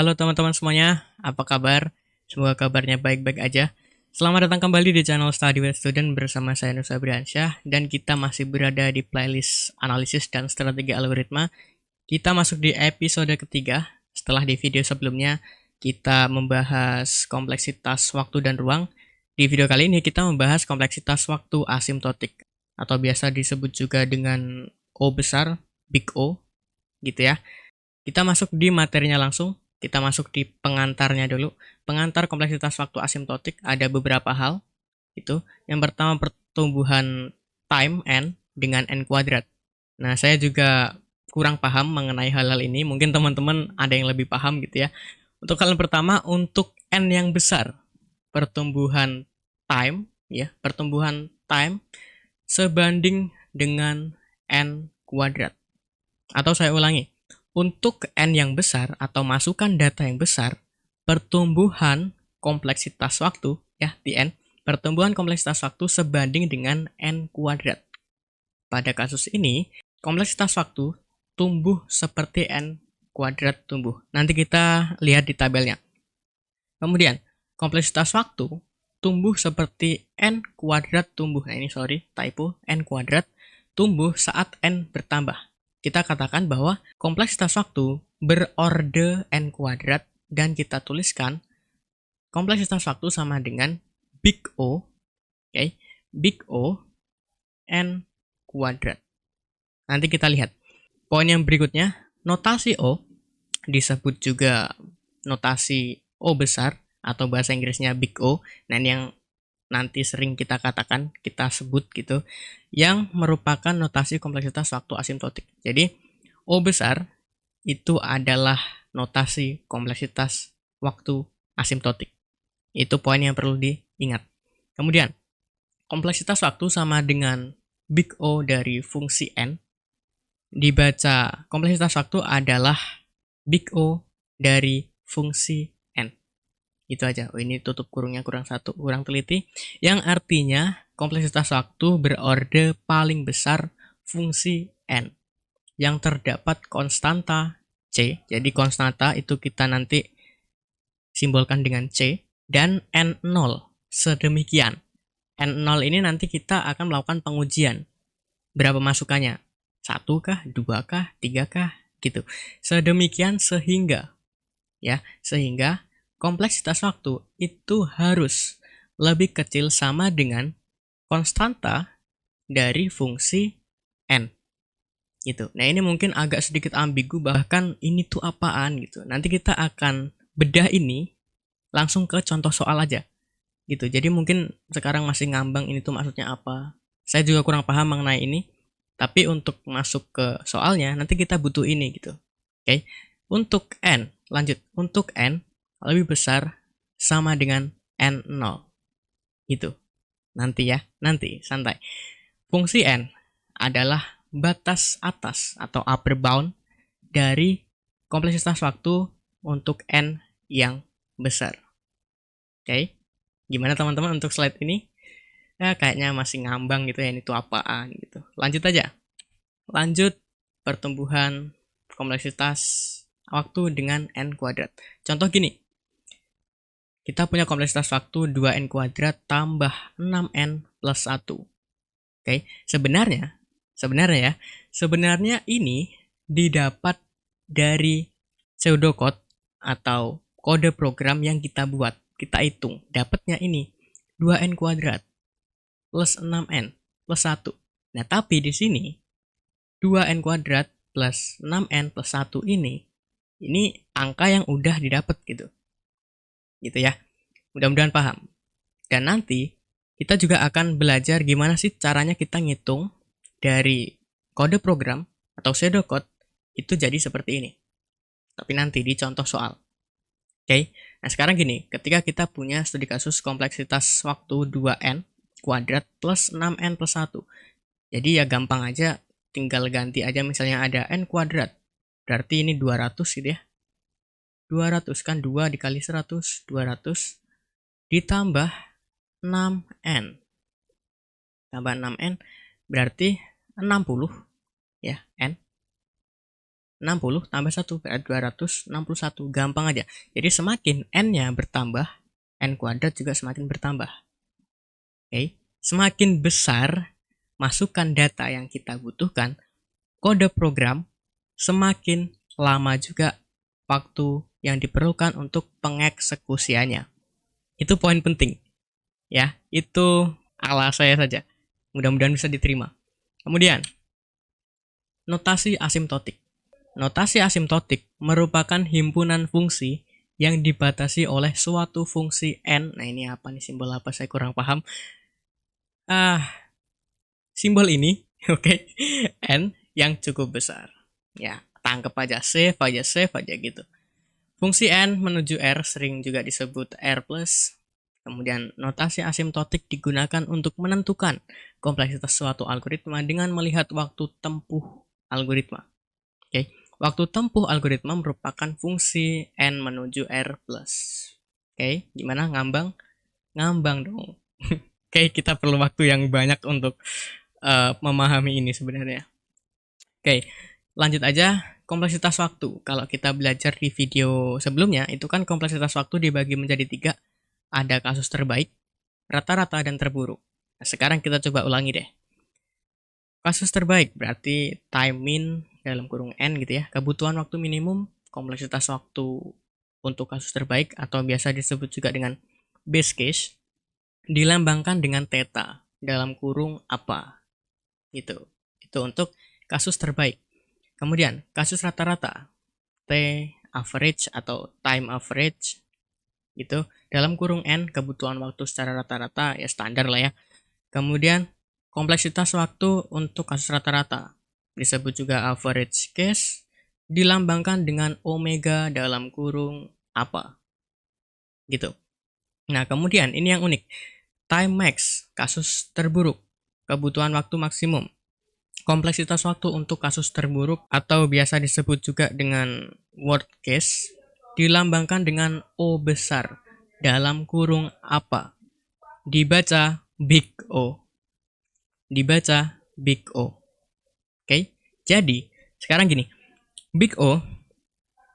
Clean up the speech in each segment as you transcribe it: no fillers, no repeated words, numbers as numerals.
Halo teman-teman semuanya, apa kabar? Semoga kabarnya baik-baik aja. Selamat datang kembali di channel Study with Student bersama saya Nusa Briansyah, dan kita masih berada di playlist analisis dan strategi algoritma. Kita masuk di episode ketiga. Setelah di video sebelumnya kita membahas kompleksitas waktu dan ruang. Di video kali ini kita membahas kompleksitas waktu asimptotik atau biasa disebut juga dengan O besar, Big O, gitu ya. Kita masuk di materinya langsung. Kita masuk di pengantarnya dulu. Pengantar kompleksitas waktu asimptotik ada beberapa hal. Itu yang pertama, pertumbuhan time n dengan n kuadrat. Nah, saya juga kurang paham mengenai hal-hal ini. Mungkin teman-teman ada yang lebih paham gitu ya. Untuk hal yang pertama, untuk n yang besar, pertumbuhan time sebanding dengan n kuadrat. Atau saya ulangi, untuk n yang besar atau masukan data yang besar, pertumbuhan kompleksitas waktu ya di n, pertumbuhan kompleksitas waktu sebanding dengan n kuadrat. Pada kasus ini, kompleksitas waktu tumbuh seperti n kuadrat tumbuh. Nanti kita lihat di tabelnya. Kemudian, kompleksitas waktu tumbuh seperti n kuadrat tumbuh. Nah ini typo, n kuadrat tumbuh saat n bertambah. Kita katakan bahwa kompleksitas waktu berorde n kuadrat dan kita tuliskan kompleksitas waktu sama dengan Big O, Big O n kuadrat. Nanti kita lihat. Poin yang berikutnya, notasi O disebut juga notasi O besar atau bahasa Inggrisnya Big O. Nah, ini yang nanti sering kita katakan, kita sebut gitu, yang merupakan notasi kompleksitas waktu asimptotik. Jadi, O besar itu adalah notasi kompleksitas waktu asimptotik. Itu poin yang perlu diingat. Kemudian, kompleksitas waktu sama dengan Big O dari fungsi N. Dibaca kompleksitas waktu adalah Big O dari fungsi N. Itu aja. Ini tutup kurungnya kurang teliti. Yang artinya kompleksitas waktu berorde paling besar fungsi N. Yang terdapat konstanta C. Jadi konstanta itu kita nanti simbolkan dengan C. Dan N0. Sedemikian. N0 ini nanti kita akan melakukan pengujian. Berapa masukannya? 1 kah? 2 kah? 3 kah? Gitu. Sedemikian sehingga kompleksitas waktu itu harus lebih kecil sama dengan konstanta dari fungsi n. Gitu. Nah, ini mungkin agak sedikit ambigu, bahkan ini tuh apaan gitu. Nanti kita akan bedah ini langsung ke contoh soal aja. Gitu. Jadi mungkin sekarang masih ngambang ini tuh maksudnya apa. Saya juga kurang paham mengenai ini. Tapi untuk masuk ke soalnya nanti kita butuh ini gitu. Oke. Untuk n, lanjut. Untuk n lebih besar sama dengan N0. Itu. Nanti ya, nanti santai. Fungsi N adalah batas atas atau upper bound dari kompleksitas waktu untuk N yang besar. Oke. Gimana teman-teman untuk slide ini? Ya, kayaknya masih ngambang gitu ya, ini tuh apaan gitu. Lanjut aja. Lanjut pertumbuhan kompleksitas waktu dengan N kuadrat. Contoh gini. Kita punya kompleksitas waktu 2n kuadrat tambah 6n plus 1. Oke, sebenarnya ini didapat dari pseudocode atau kode program yang kita buat. Kita hitung, dapatnya ini 2n kuadrat plus 6n plus 1. Nah, tapi di sini 2n kuadrat plus 6n plus 1 ini angka yang udah didapat gitu. Gitu ya. Mudah-mudahan paham. Dan nanti kita juga akan belajar gimana sih caranya kita ngitung dari kode program atau pseudocode itu jadi seperti ini. Tapi nanti di contoh soal. Oke. Nah, sekarang gini, ketika kita punya studi kasus kompleksitas waktu 2n kuadrat plus 6n plus 1. Jadi ya gampang aja, tinggal ganti aja misalnya ada n kuadrat. Berarti ini 200 gitu ya. 200 kan 2 dikali 100, 200 ditambah 6n. Tambah 6n berarti 60 ya, n. 60 tambah 1 berarti 261. Gampang aja. Jadi semakin n-nya bertambah, n kuadrat juga semakin bertambah. Oke. Semakin besar masukan data yang kita butuhkan, kode program semakin lama juga waktu yang diperlukan untuk pengeksekusiannya. Itu poin penting. Ya, itu ala saya saja. Mudah-mudahan bisa diterima. Kemudian, notasi asimptotik. Notasi asimptotik merupakan himpunan fungsi yang dibatasi oleh suatu fungsi n. Nah, ini apa nih, simbol apa? Saya kurang paham. Simbol ini, oke, n yang cukup besar. Ya, tangkep aja, save aja gitu. Fungsi n menuju r sering juga disebut r+. Kemudian, notasi asimptotik digunakan untuk menentukan kompleksitas suatu algoritma dengan melihat waktu tempuh algoritma. Oke, waktu tempuh algoritma merupakan fungsi n menuju r+. Oke, gimana ngambang? Ngambang dong. Oke, kita perlu waktu yang banyak untuk memahami ini sebenarnya. Oke, lanjut aja. Kompleksitas waktu. Kalau kita belajar di video sebelumnya, itu kan kompleksitas waktu dibagi menjadi 3. Ada kasus terbaik, rata-rata, dan terburuk. Nah, sekarang kita coba ulangi deh. Kasus terbaik berarti time min dalam kurung n gitu ya. Kebutuhan waktu minimum, kompleksitas waktu untuk kasus terbaik atau biasa disebut juga dengan base case, dilambangkan dengan theta dalam kurung apa. Gitu. Itu untuk kasus terbaik. Kemudian, kasus rata-rata, T average atau time average, gitu. Dalam kurung N, kebutuhan waktu secara rata-rata, ya standar lah ya. Kemudian, kompleksitas waktu untuk kasus rata-rata, disebut juga average case, dilambangkan dengan omega dalam kurung apa. Gitu. Nah, kemudian, ini yang unik. Time max, kasus terburuk, kebutuhan waktu maksimum. Kompleksitas waktu untuk kasus terburuk atau biasa disebut juga dengan worst case dilambangkan dengan O besar dalam kurung apa. Dibaca big O. Dibaca big O. Oke, jadi sekarang gini. Big O,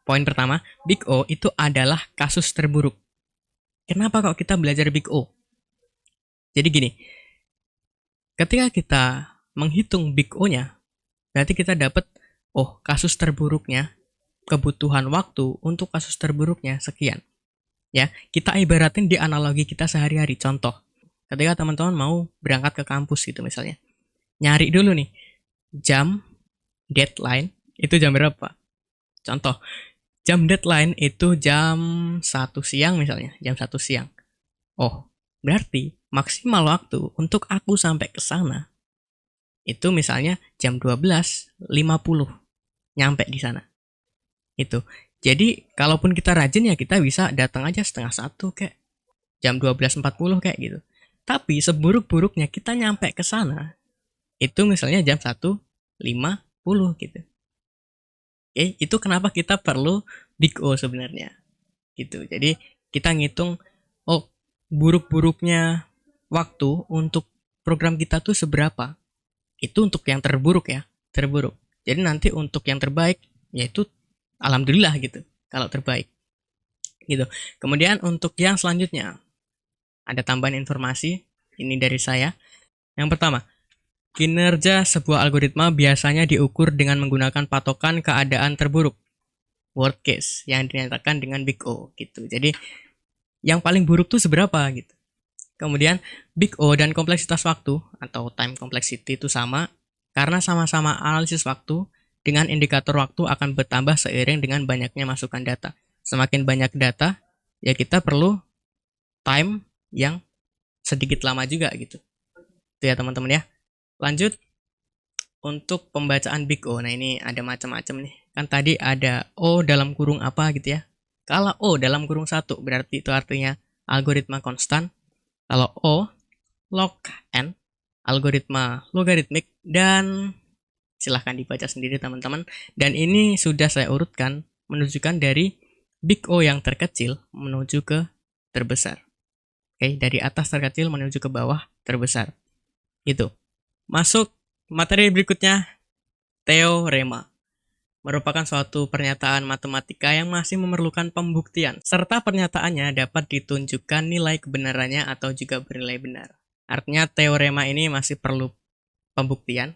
poin pertama, big O itu adalah kasus terburuk. Kenapa kok kita belajar big O? Jadi gini, ketika kita menghitung big O-nya, berarti kita dapat, oh, kasus terburuknya, kebutuhan waktu untuk kasus terburuknya sekian. Ya, kita ibaratin di analogi kita sehari-hari. Contoh, ketika teman-teman mau berangkat ke kampus gitu misalnya. Nyari dulu nih, jam deadline itu jam berapa? Contoh, jam deadline itu jam 1 siang misalnya, jam 1 siang. Oh, berarti maksimal waktu untuk aku sampai ke sana itu misalnya jam 12.50 nyampe di sana. Itu. Jadi, kalaupun kita rajin ya kita bisa datang aja setengah 1 kayak jam 12.40 kayak gitu. Tapi seburuk-buruknya kita nyampe ke sana itu misalnya jam 1.50 gitu. Oke, itu kenapa kita perlu big O sebenarnya. Gitu. Jadi, kita ngitung oh, buruk-buruknya waktu untuk program kita tuh seberapa. Itu untuk yang terburuk ya, terburuk. Jadi nanti untuk yang terbaik, yaitu alhamdulillah gitu, kalau terbaik. Gitu. Kemudian untuk yang selanjutnya, ada tambahan informasi, ini dari saya. Yang pertama, kinerja sebuah algoritma biasanya diukur dengan menggunakan patokan keadaan terburuk, worst case, yang dinyatakan dengan big O gitu. Jadi, yang paling buruk tuh seberapa gitu. Kemudian big O dan kompleksitas waktu atau time complexity itu sama karena sama-sama analisis waktu dengan indikator waktu akan bertambah seiring dengan banyaknya masukan data. Semakin banyak data, ya kita perlu time yang sedikit lama juga gitu. Itu ya teman-teman ya. Lanjut untuk pembacaan big O. Nah ini ada macam-macam nih. Kan tadi ada O dalam kurung apa gitu ya. Kalau O dalam kurung 1 berarti itu artinya algoritma konstan. Kalau O, log n, algoritma logaritmik, dan silahkan dibaca sendiri teman-teman. Dan ini sudah saya urutkan, menunjukkan dari big O yang terkecil menuju ke terbesar. Oke, dari atas terkecil menuju ke bawah terbesar. Gitu. Masuk materi berikutnya, teorema. merupakan suatu pernyataan matematika yang masih memerlukan pembuktian, serta pernyataannya dapat ditunjukkan nilai kebenarannya atau juga bernilai benar. Artinya teorema ini masih perlu pembuktian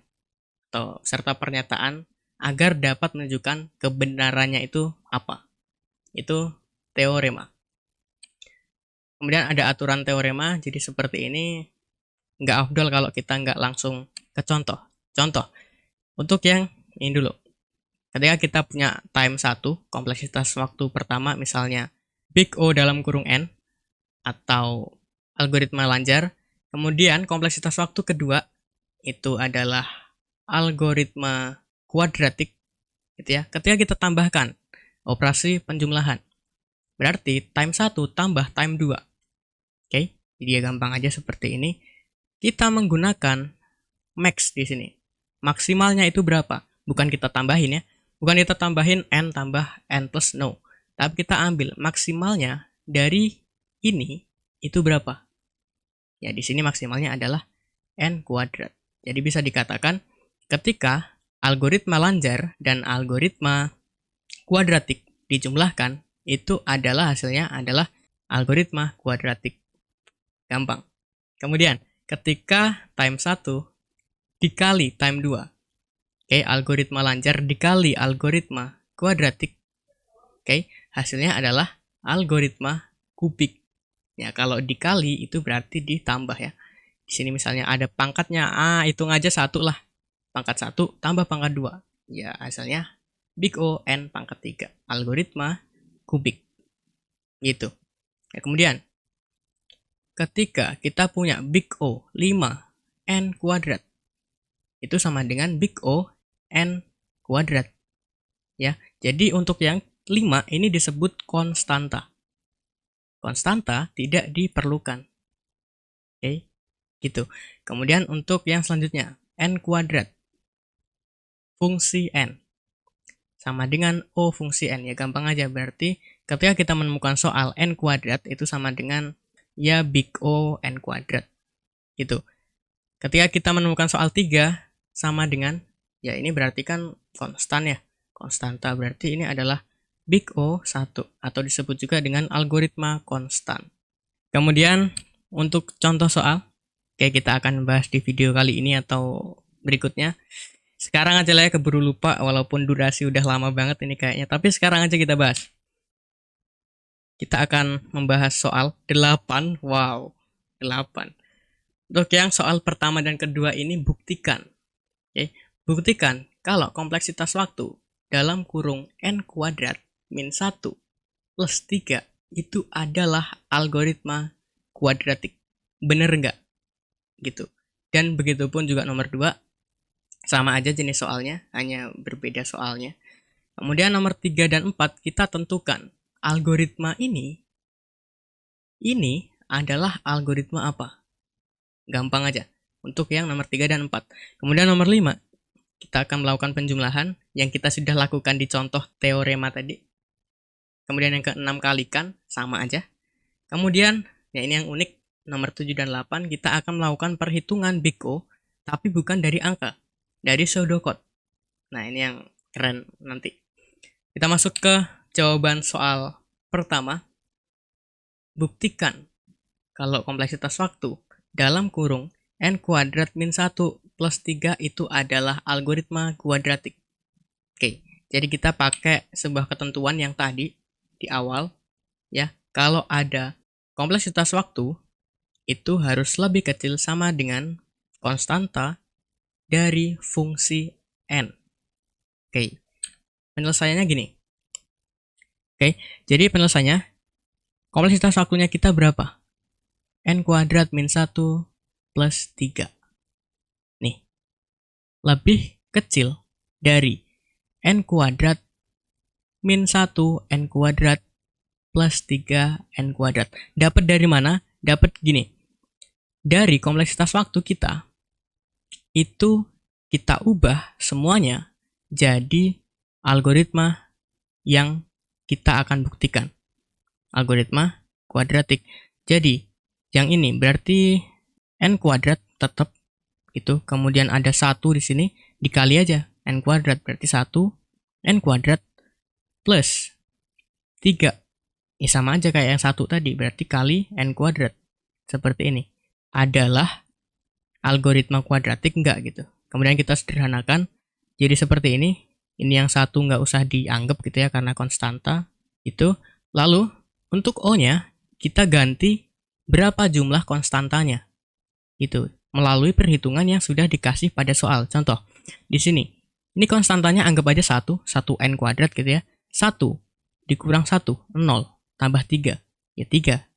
atau serta pernyataan agar dapat menunjukkan kebenarannya itu apa. Itu teorema. Kemudian ada aturan teorema, jadi seperti ini. Nggak afdol kalau kita nggak langsung ke contoh. Contoh, untuk yang ini dulu. Ketika kita punya time 1, kompleksitas waktu pertama misalnya big O dalam kurung N, atau algoritma Lanjar. Kemudian kompleksitas waktu kedua, itu adalah algoritma kuadratik, gitu ya. Ketika kita tambahkan operasi penjumlahan, berarti time 1 tambah time 2. Oke, jadi ya gampang aja seperti ini. Kita menggunakan max di sini. Maksimalnya itu berapa? Bukan kita tambahin ya. Bukan kita tambahin n tambah n plus no. Tapi kita ambil maksimalnya dari ini itu berapa? Ya di sini maksimalnya adalah n kuadrat. Jadi bisa dikatakan ketika algoritma Lanjar dan algoritma kuadratik dijumlahkan, itu adalah hasilnya adalah algoritma kuadratik. Gampang. Kemudian ketika time 1 dikali time 2. Oke, algoritma Lanjar dikali algoritma kuadratik. Oke, hasilnya adalah algoritma kubik. Ya, kalau dikali itu berarti ditambah ya. Di sini misalnya ada pangkatnya, hitung aja 1 lah. Pangkat 1 tambah pangkat 2. Ya, hasilnya big O n pangkat 3. Algoritma kubik. Gitu. Ya, kemudian ketika kita punya big O 5 n kuadrat, itu sama dengan big O n kuadrat. Ya, jadi untuk yang 5 ini disebut konstanta. Konstanta tidak diperlukan. Oke, gitu. Kemudian untuk yang selanjutnya, n kuadrat. Fungsi n sama dengan O fungsi n. Ya gampang aja, berarti ketika kita menemukan soal n kuadrat itu sama dengan ya big O n kuadrat. Gitu. Ketika kita menemukan soal 3 sama dengan, ya ini berarti kan konstan ya. Konstanta berarti ini adalah big O 1 atau disebut juga dengan algoritma konstan. Kemudian untuk contoh soal, kayak kita akan bahas di video kali ini atau berikutnya. Sekarang aja lah ya, keburu lupa walaupun durasi udah lama banget ini kayaknya. Tapi sekarang aja kita bahas. Kita akan membahas soal 8. Wow, 8. Untuk yang soal pertama dan kedua ini buktikan. Oke, buktikan kalau kompleksitas waktu dalam kurung n kuadrat min 1 plus 3 itu adalah algoritma kuadratik. Bener nggak? Gitu. Dan begitu pun juga nomor 2, sama aja jenis soalnya, hanya berbeda soalnya. Kemudian nomor 3 dan 4 kita tentukan algoritma ini adalah algoritma apa? Gampang aja. Untuk yang nomor 3 dan 4. Kemudian nomor 5, kita akan melakukan penjumlahan yang kita sudah lakukan di contoh teorema tadi. Kemudian yang ke-6 kalikan, sama aja. Kemudian, ya ini yang unik, nomor 7 dan 8, kita akan melakukan perhitungan big O, tapi bukan dari angka, dari pseudocode. Nah, ini yang keren nanti. Kita masuk ke jawaban soal pertama. Buktikan kalau kompleksitas waktu dalam kurung n kuadrat min 1 plus 3 itu adalah algoritma kuadratik. Oke, jadi kita pakai sebuah ketentuan yang tadi di awal, ya. Kalau ada kompleksitas waktu, itu harus lebih kecil sama dengan konstanta dari fungsi n. Oke, penyelesaiannya gini. Oke, jadi penyelesaiannya, kompleksitas waktunya kita berapa? N kuadrat min 1 plus 3. Nih, lebih kecil dari N kuadrat min 1 N kuadrat plus 3 N kuadrat. Dapat dari mana? Dapat gini. Dari kompleksitas waktu kita, itu kita ubah semuanya jadi algoritma yang kita akan buktikan. Algoritma kuadratik. Jadi, yang ini berarti n kuadrat tetap itu, kemudian ada 1 di sini, dikali aja n kuadrat berarti 1 N kuadrat plus 3. Ya sama aja kayak yang satu tadi, berarti kali N kuadrat. Seperti ini. Adalah algoritma kuadratik enggak gitu. Kemudian kita sederhanakan, jadi seperti ini. Ini yang satu nggak usah dianggap gitu ya, karena konstanta. Itu. Lalu, untuk O-nya, kita ganti berapa jumlah konstantanya. Itu melalui perhitungan yang sudah dikasih pada soal. Contoh, di sini. Ini konstantanya anggap aja 1 N kuadrat gitu ya. 1 dikurang 1, 0. Tambah 3, ya 3.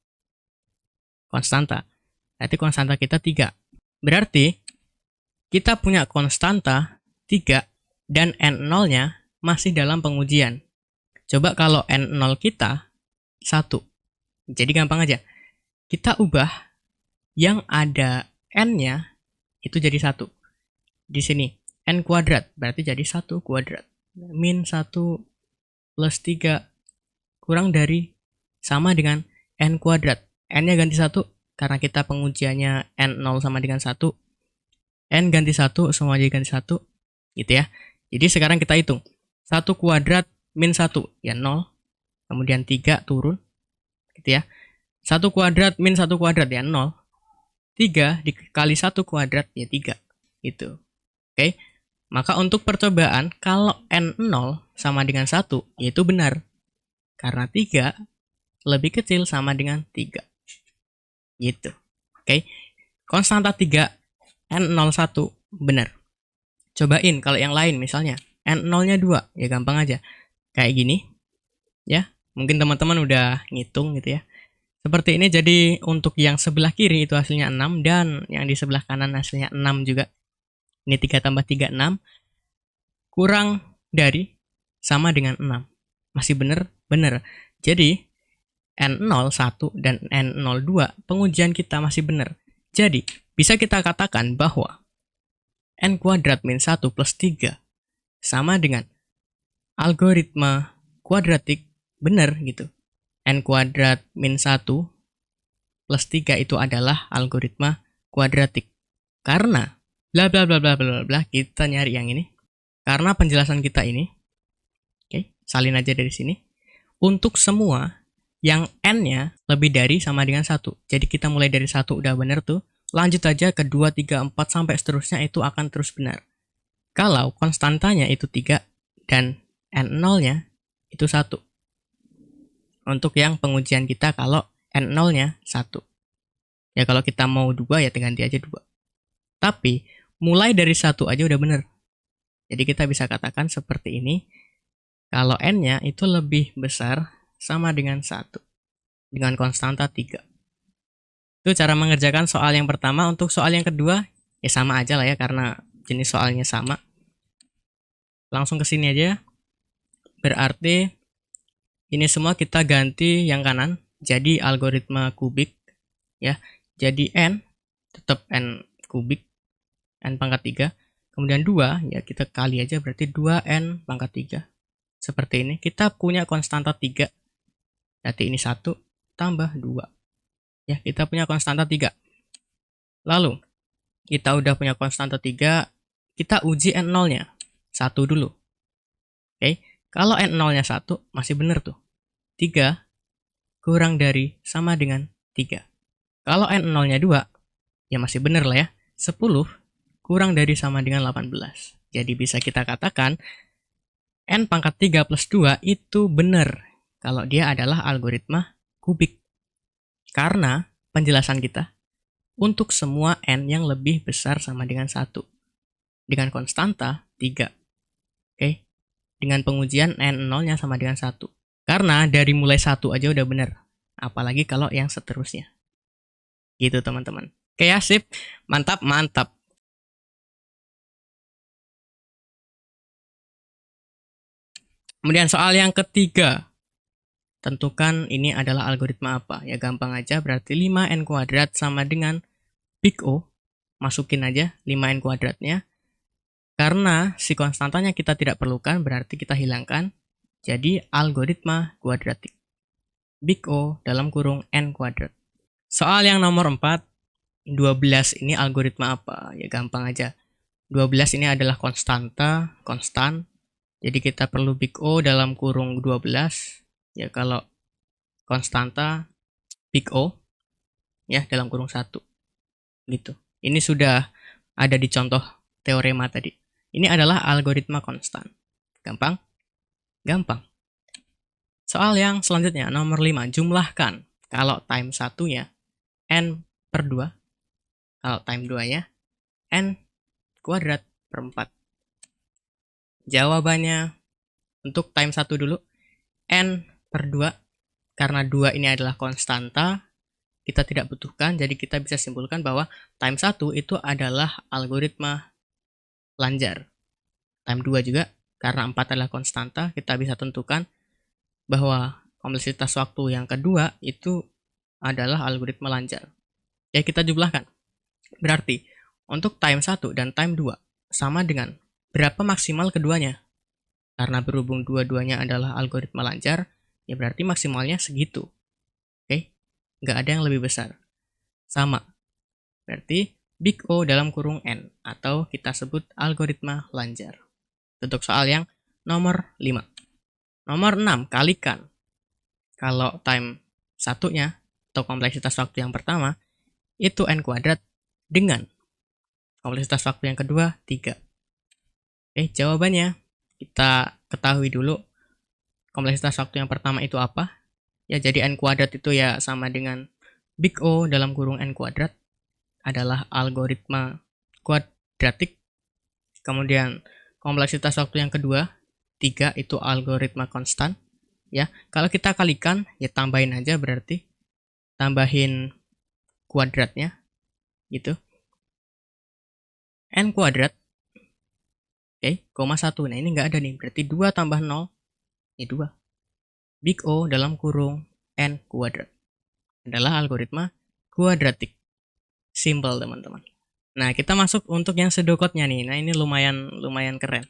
Konstanta. Berarti konstanta kita 3. Berarti, kita punya konstanta 3 dan N0-nya masih dalam pengujian. Coba kalau N0 kita 1. Jadi gampang aja. Kita ubah yang ada N-nya itu jadi 1. Di sini, N kuadrat berarti jadi 1 kuadrat. Min 1 plus 3 kurang dari sama dengan N kuadrat. N-nya ganti 1 karena kita pengujiannya N0 sama dengan 1. N ganti 1, semua jadi ganti 1. Gitu ya. Jadi sekarang kita hitung. 1 kuadrat min 1, ya 0. Kemudian 3 turun. Gitu ya. 1 kuadrat min 1 kuadrat, ya 0. 3 dikali 1 kuadrat, ya 3. Gitu. Oke. Maka untuk percobaan, kalau N0 sama dengan 1, yaitu benar. Karena 3 lebih kecil sama dengan 3. Gitu. Oke. Konstanta 3, N01 benar. Cobain kalau yang lain misalnya. N0-nya 2, ya gampang aja. Kayak gini. Ya, mungkin teman-teman udah ngitung gitu ya. Seperti ini, jadi untuk yang sebelah kiri itu hasilnya 6, dan yang di sebelah kanan hasilnya 6 juga. Ini 3 tambah 3, 6. Kurang dari sama dengan 6. Masih benar? Benar. Jadi, N01 dan N02 pengujian kita masih benar. Jadi, bisa kita katakan bahwa N kuadrat min 1 plus 3 sama dengan algoritma kuadratik benar gitu. N kuadrat min 1 plus 3 itu adalah algoritma kuadratik. Karena bla bla bla bla bla bla, kita nyari yang ini. Karena penjelasan kita ini, oke, salin aja dari sini. Untuk semua yang N-nya lebih dari sama dengan 1. Jadi kita mulai dari 1 udah benar tuh. Lanjut aja ke 2, 3, 4 sampai seterusnya itu akan terus benar. Kalau konstantanya itu 3 dan N0-nya itu 1. Untuk yang pengujian kita kalau N0-nya 1. Ya kalau kita mau 2 ya ganti aja 2. Tapi mulai dari 1 aja udah benar. Jadi kita bisa katakan seperti ini. Kalau N-nya itu lebih besar sama dengan 1. Dengan konstanta 3. Itu cara mengerjakan soal yang pertama. Untuk soal yang kedua, ya sama aja lah ya, karena jenis soalnya sama. Langsung ke sini aja. Berarti ini semua kita ganti yang kanan. Jadi algoritma kubik. Ya. Jadi N, tetap N kubik. N pangkat 3. Kemudian 2, ya kita kali aja, berarti 2N pangkat 3. Seperti ini. Kita punya konstanta 3. Berarti ini 1 tambah 2. Ya, kita punya konstanta 3. Lalu, kita udah punya konstanta 3, kita uji N0-nya. 1 dulu. Oke, kalau N0-nya 1, masih benar tuh. 3 kurang dari sama dengan 3. Kalau N0-nya 2, ya masih benar lah ya. 10 kurang dari sama dengan 18. Jadi bisa kita katakan, N pangkat 3 plus 2 itu benar. Kalau dia adalah algoritma kubik. Karena penjelasan kita untuk semua N yang lebih besar sama dengan 1. Dengan konstanta 3. Oke. Dengan pengujian N0-nya sama dengan 1. Karena dari mulai 1 aja udah benar. Apalagi kalau yang seterusnya. Gitu teman-teman. Oke ya, sip. Mantap, mantap. Kemudian soal yang ketiga. Tentukan ini adalah algoritma apa. Ya gampang aja, berarti 5N kuadrat sama dengan Big O. Masukin aja 5N kuadratnya. Karena si konstantanya kita tidak perlukan, berarti kita hilangkan. Jadi algoritma kuadratik. Big O dalam kurung N kuadrat. Soal yang nomor 4. 12 ini algoritma apa? Ya gampang aja. 12 ini adalah konstanta, konstan. Jadi kita perlu big O dalam kurung 12. Ya kalau konstanta big O ya dalam kurung 1. Gitu. Ini sudah ada di contoh teorema tadi. Ini adalah algoritma konstan. Gampang? Gampang. Soal yang selanjutnya, nomor 5. Jumlahkan. Kalau time 1-nya n per 2. Kalau time 2-nya n kuadrat per 4. Jawabannya untuk time 1 dulu. N per 2. Karena 2 ini adalah konstanta, kita tidak butuhkan, jadi kita bisa simpulkan bahwa time 1 itu adalah algoritma Lanjar. Time 2 juga, karena 4 adalah konstanta, kita bisa tentukan bahwa kompleksitas waktu yang kedua itu adalah algoritma Lanjar. Ya, kita jumlahkan. Berarti, untuk time 1 dan time 2 sama dengan berapa maksimal keduanya? Karena berhubung dua-duanya adalah algoritma Lanjar, ya berarti maksimalnya segitu. Oke? Nggak ada yang lebih besar. Sama. Berarti big O dalam kurung N, atau kita sebut algoritma Lanjar. Untuk soal yang nomor 5. Nomor 6, kalikan. Kalau time 1-nya, atau kompleksitas waktu yang pertama, itu N kuadrat dengan kompleksitas waktu yang kedua, 3. Oke, jawabannya kita ketahui dulu kompleksitas waktu yang pertama itu apa. Ya, jadi N kuadrat itu ya sama dengan big O dalam kurung N kuadrat adalah algoritma kuadratik. Kemudian kompleksitas waktu yang kedua, 3 itu algoritma konstan. Ya, kalau kita kalikan, ya tambahin aja berarti. Tambahin kuadratnya, gitu. N kuadrat, oke, koma 1. Nah, ini nggak ada nih, berarti 2 tambah 0, ya 2. Big O dalam kurung N kuadrat adalah algoritma kuadratik. Simple, teman-teman. Nah, kita masuk untuk yang pseudocode-nya nih. Nah, ini lumayan keren.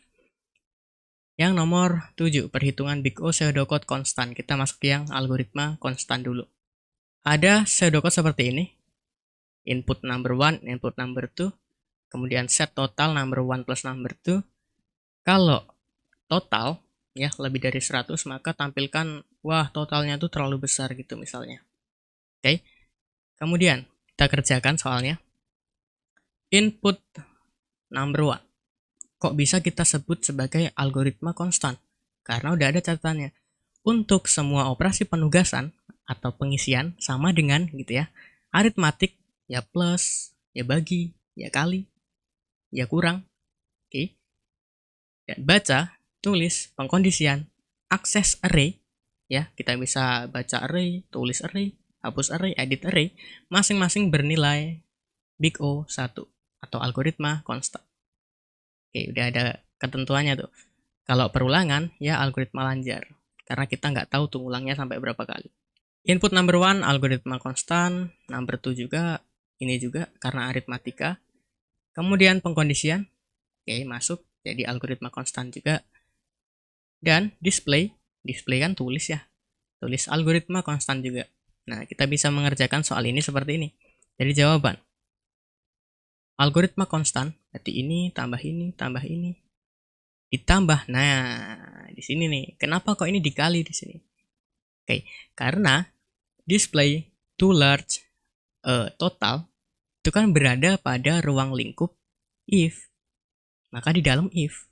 Yang nomor 7, perhitungan big O pseudocode konstan. Kita masuk yang algoritma konstan dulu. Ada pseudocode seperti ini. Input number 1, input number 2. Kemudian set total number 1 plus number 2. Kalau total ya lebih dari 100, maka tampilkan wah totalnya tuh terlalu besar gitu misalnya. Oke. Kemudian kita kerjakan soalnya. Input number 1. Kok bisa kita sebut sebagai algoritma konstan? Karena udah ada catatannya. Untuk semua operasi penugasan atau pengisian sama dengan gitu ya. Aritmatik ya plus, ya bagi, ya kali, ya kurang. Oke. Dan baca, tulis, pengkondisian, akses array ya, kita bisa baca array, tulis array, hapus array, edit array, masing-masing bernilai big O 1 atau algoritma konstan. Oke, udah ada ketentuannya tuh. Kalau perulangan, ya algoritma Lanjar. Karena kita nggak tahu tuh ulangnya sampai berapa kali. Input number 1, algoritma konstan. Number 2 juga, ini juga karena aritmatika. Kemudian pengkondisian, oke masuk, jadi algoritma konstan juga. Dan display kan tulis ya. Tulis algoritma konstan juga. Nah, kita bisa mengerjakan soal ini seperti ini. Jadi jawaban. Algoritma konstan, berarti ini, tambah ini, tambah ini. Ditambah, nah di sini nih. Kenapa kok ini dikali di sini? Oke, karena display to large total itu kan berada pada ruang lingkup if. Maka di dalam if.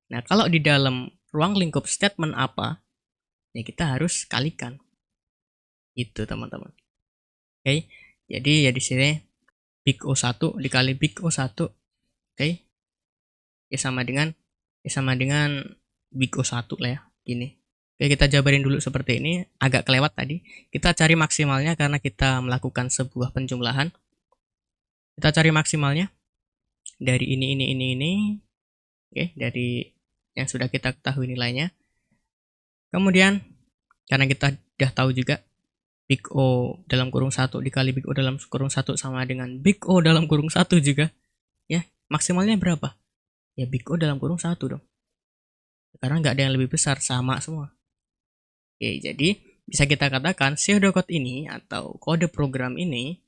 Nah, kalau di dalam ruang lingkup statement apa, ya kita harus kalikan. Gitu, teman-teman. Oke, jadi ya di sini big O1 dikali big O1. Oke. Ya sama dengan big O1 lah ya, gini. Oke, kita jabarin dulu seperti ini, agak kelewat tadi. Kita cari maksimalnya karena kita melakukan sebuah penjumlahan. Kita cari maksimalnya dari ini. Oke, dari yang sudah kita ketahui nilainya. Kemudian, karena kita udah tahu juga big O dalam kurung 1 dikali big O dalam kurung 1 sama dengan big O dalam kurung 1 juga. Ya, maksimalnya berapa? Ya big O dalam kurung 1 dong. Karena nggak ada yang lebih besar, sama semua. Oke, jadi bisa kita katakan pseudocode ini atau kode program ini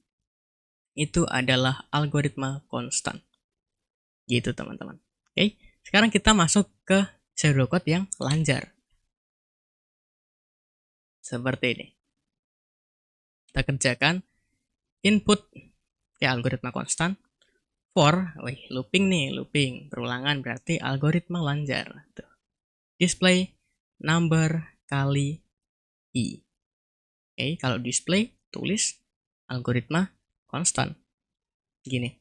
itu adalah algoritma konstan. Gitu, teman-teman. Oke, sekarang kita masuk ke pseudocode yang lancar. Seperti ini. Kita kerjakan input algoritma konstan for, looping nih, looping, berulangan berarti algoritma lancar. Tuh. Display number kali i. Kalau display tulis algoritma konstan. Gini.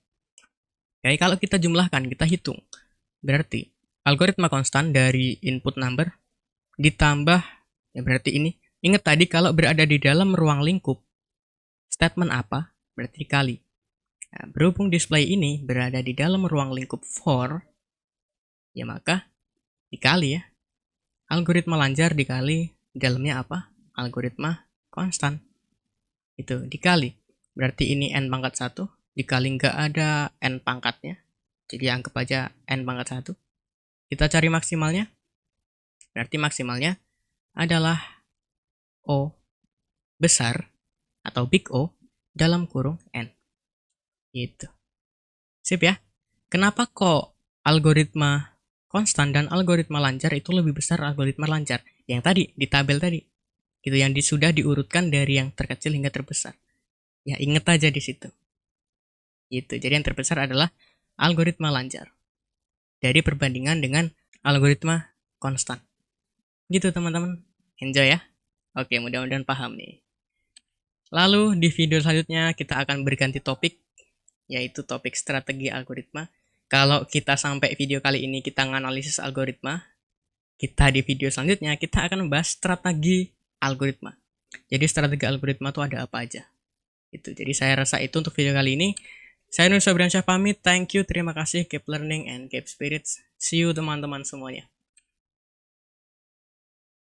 Kalau kita jumlahkan, kita hitung. Berarti algoritma konstan dari input number ditambah, ya berarti ini. Ingat tadi kalau berada di dalam ruang lingkup, statement apa? Berarti dikali. Nah, berhubung display ini berada di dalam ruang lingkup for, ya maka dikali ya. Algoritma lancar dikali, dalamnya apa? Algoritma konstan. Itu dikali. Berarti ini n pangkat 1, dikali nggak ada n pangkatnya. Jadi anggap aja n pangkat 1. Kita cari maksimalnya. Berarti maksimalnya adalah O besar atau big O dalam kurung N. Gitu. Sip ya. Kenapa kok algoritma konstan dan algoritma lancar itu lebih besar algoritma lancar? Yang tadi, di tabel tadi. Gitu, yang sudah diurutkan dari yang terkecil hingga terbesar. Ya, inget aja di situ. Gitu. Jadi yang terbesar adalah algoritma lancar. Dari perbandingan dengan algoritma konstan. Gitu teman-teman. Enjoy ya. Oke, mudah-mudahan paham nih. Lalu di video selanjutnya kita akan berganti topik, yaitu topik strategi algoritma. Kalau kita sampai video kali ini kita menganalisis algoritma, kita di video selanjutnya kita akan membahas strategi algoritma. Jadi strategi algoritma itu ada apa aja. Itu. Jadi saya rasa itu untuk video kali ini. Saya Nur Sobriansyah pamit. Thank you, terima kasih. Keep learning and keep spirits. See you teman-teman semuanya.